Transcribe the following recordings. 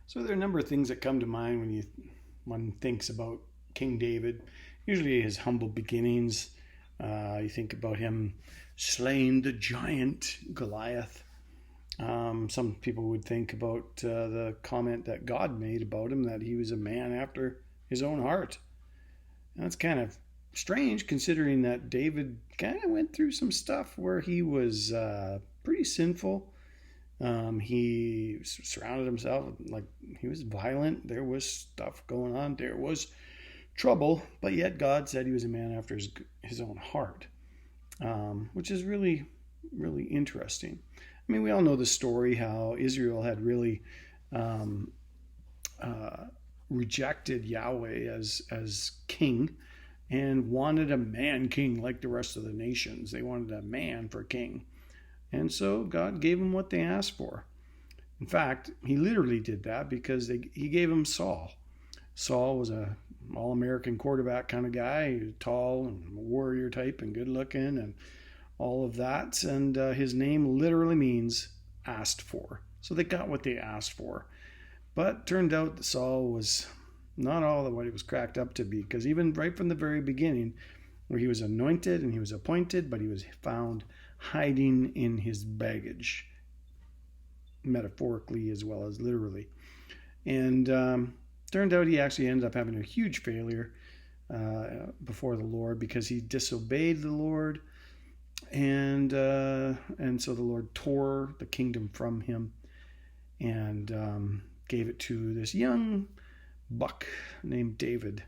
So there are a number of things that come to mind when one thinks about King David. Usually his humble beginnings. You think about him slaying the giant Goliath. Some people would think about the comment that God made about him, that he was a man after his own heart. And that's kind of strange considering that David kind of went through some stuff where he was pretty sinful. He surrounded himself, like, he was violent. There was stuff going on. There was trouble, but yet God said he was a man after his own heart, which is really, really interesting. I mean, we all know the story how Israel had really um, uh, rejected Yahweh as king and wanted a man king like the rest of the nations. They wanted a man for king. And so God gave them what they asked for. In fact, he literally did that because he gave them Saul. Saul was a all-American quarterback kind of guy, tall and warrior type and good looking and all of that. And his name literally means asked for. So they got what they asked for. But turned out that Saul was not all of what he was cracked up to be, because even right from the very beginning, where he was anointed and he was appointed, but he was found hiding in his baggage, metaphorically as well as literally. And turned out he actually ended up having a huge failure before the Lord because he disobeyed the Lord, and so the Lord tore the kingdom from him and gave it to this young buck named David,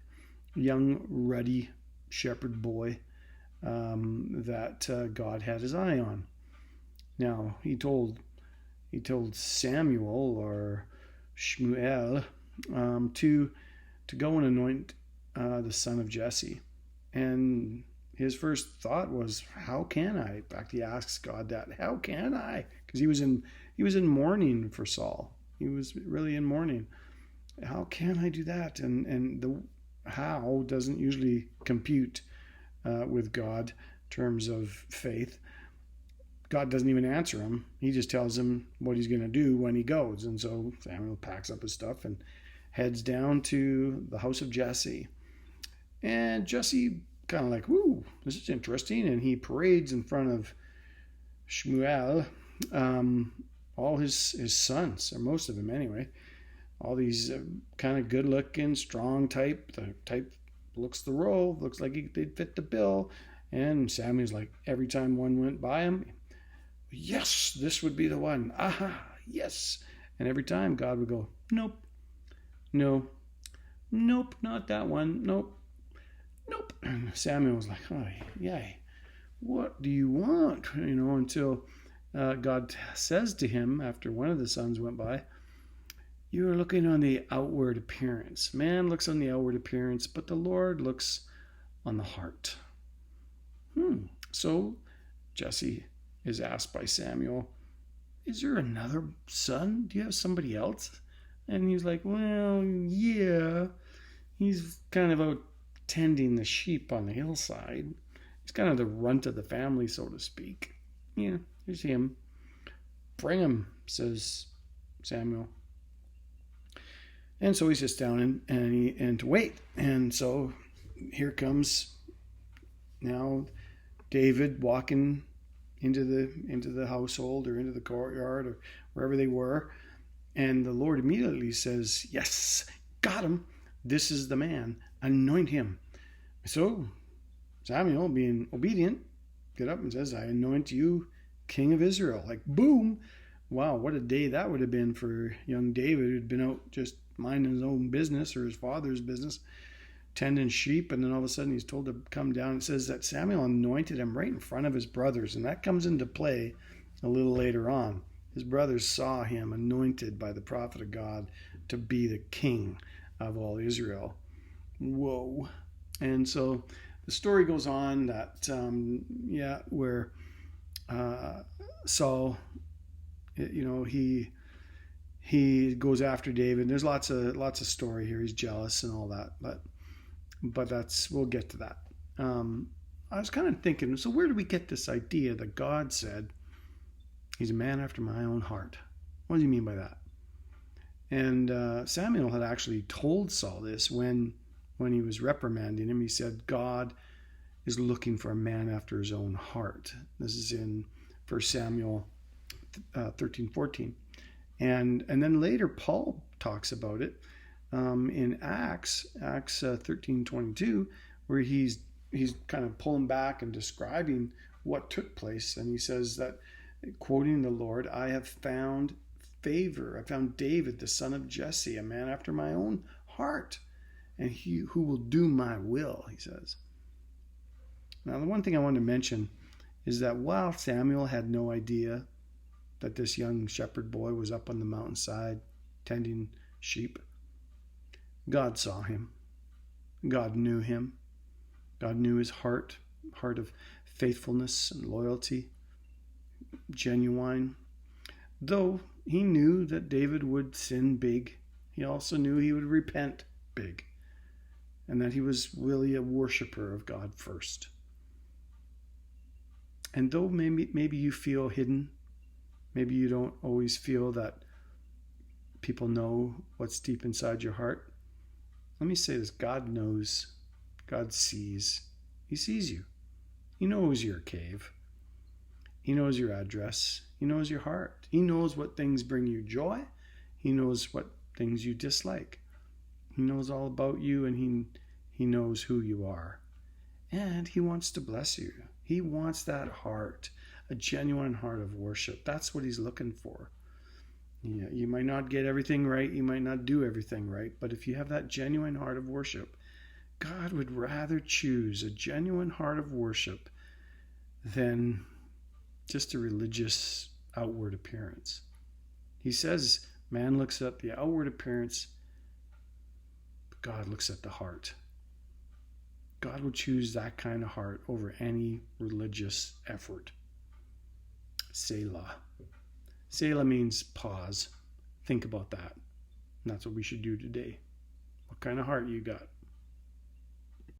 young ruddy shepherd boy that God had his eye on. Now he told Samuel or Shmuel to go and anoint the son of Jesse, and his first thought was, "How can I?" In fact, he asks God that, "How can I?" Because he was in mourning for Saul. He was really in mourning. How can I do that? And the how doesn't usually compute with God in terms of faith. God doesn't even answer him. He just tells him what he's going to do when he goes. And so Samuel packs up his stuff and heads down to the house of Jesse. And Jesse kind of like, "Woo, this is interesting." And he parades in front of Shmuel, all his sons, or most of them anyway. All these kind of good-looking, strong type. The type looks the role, looks like they'd fit the bill. And Sammy's like, every time one went by him, "Yes, this would be the one. Aha, yes." And every time God would go, "Nope, no, nope, not that one. Nope, nope." And Samuel was like, "Oh, yeah, what do you want?" Until God says to him after one of the sons went by, "You are looking on the outward appearance. Man looks on the outward appearance, but the Lord looks on the heart." So Jesse is asked by Samuel, "Is there another son? Do you have somebody else?" And he's like, "Well, yeah. He's kind of out tending the sheep on the hillside. He's kind of the runt of the family, so to speak. Yeah, here's him. Bring him," says Samuel. And so he sits down and to wait. And so here comes now David walking into the household or into the courtyard or wherever they were, and the Lord immediately says, "Yes, got him. This is the man. Anoint him." So Samuel, being obedient, get up and says, "I anoint you King of Israel." Like, boom. Wow, what a day that would have been for young David, who'd been out just minding his own business or his father's business, tending sheep, and then all of a sudden he's told to come down. It says that Samuel anointed him right in front of his brothers, and that comes into play a little later on. His brothers saw him anointed by the prophet of God to be the king of all Israel. Whoa. And so the story goes on that, where Saul, he goes after David. There's lots of story here. He's jealous and all that, but we'll get to that. I was kind of thinking, so where do we get this idea that God said he's a man after my own heart? What does he mean by that? And Samuel had actually told Saul this when he was reprimanding him. He said, God is looking for a man after his own heart. This is in 1 Samuel 13:14. And then later Paul talks about it in Acts 13:22, where he's kind of pulling back and describing what took place. And he says that, quoting the Lord, I have found favor. I found David, the son of Jesse, a man after my own heart, and he who will do my will, he says. Now, the one thing I want to mention is that while Samuel had no idea that this young shepherd boy was up on the mountainside tending sheep, God saw him. God knew him. God knew his heart of faithfulness and loyalty, genuine. Though he knew that David would sin big, he also knew he would repent big, and that he was really a worshiper of God first. And though maybe you feel hidden, maybe you don't always feel that people know what's deep inside your heart, let me say this: God knows. God sees. He sees you. He knows your cave. He knows your address. He knows your heart. He knows what things bring you joy. He knows what things you dislike. He knows all about you, and he knows who you are. And he wants to bless you. He wants that heart, a genuine heart of worship. That's what he's looking for. You might not get everything right. You might not do everything right. But if you have that genuine heart of worship, God would rather choose a genuine heart of worship than just a religious outward appearance. He says man looks at the outward appearance, but God looks at the heart. God would choose that kind of heart over any religious effort. Selah. Selah means pause. Think about that. And that's what we should do today. What kind of heart you got?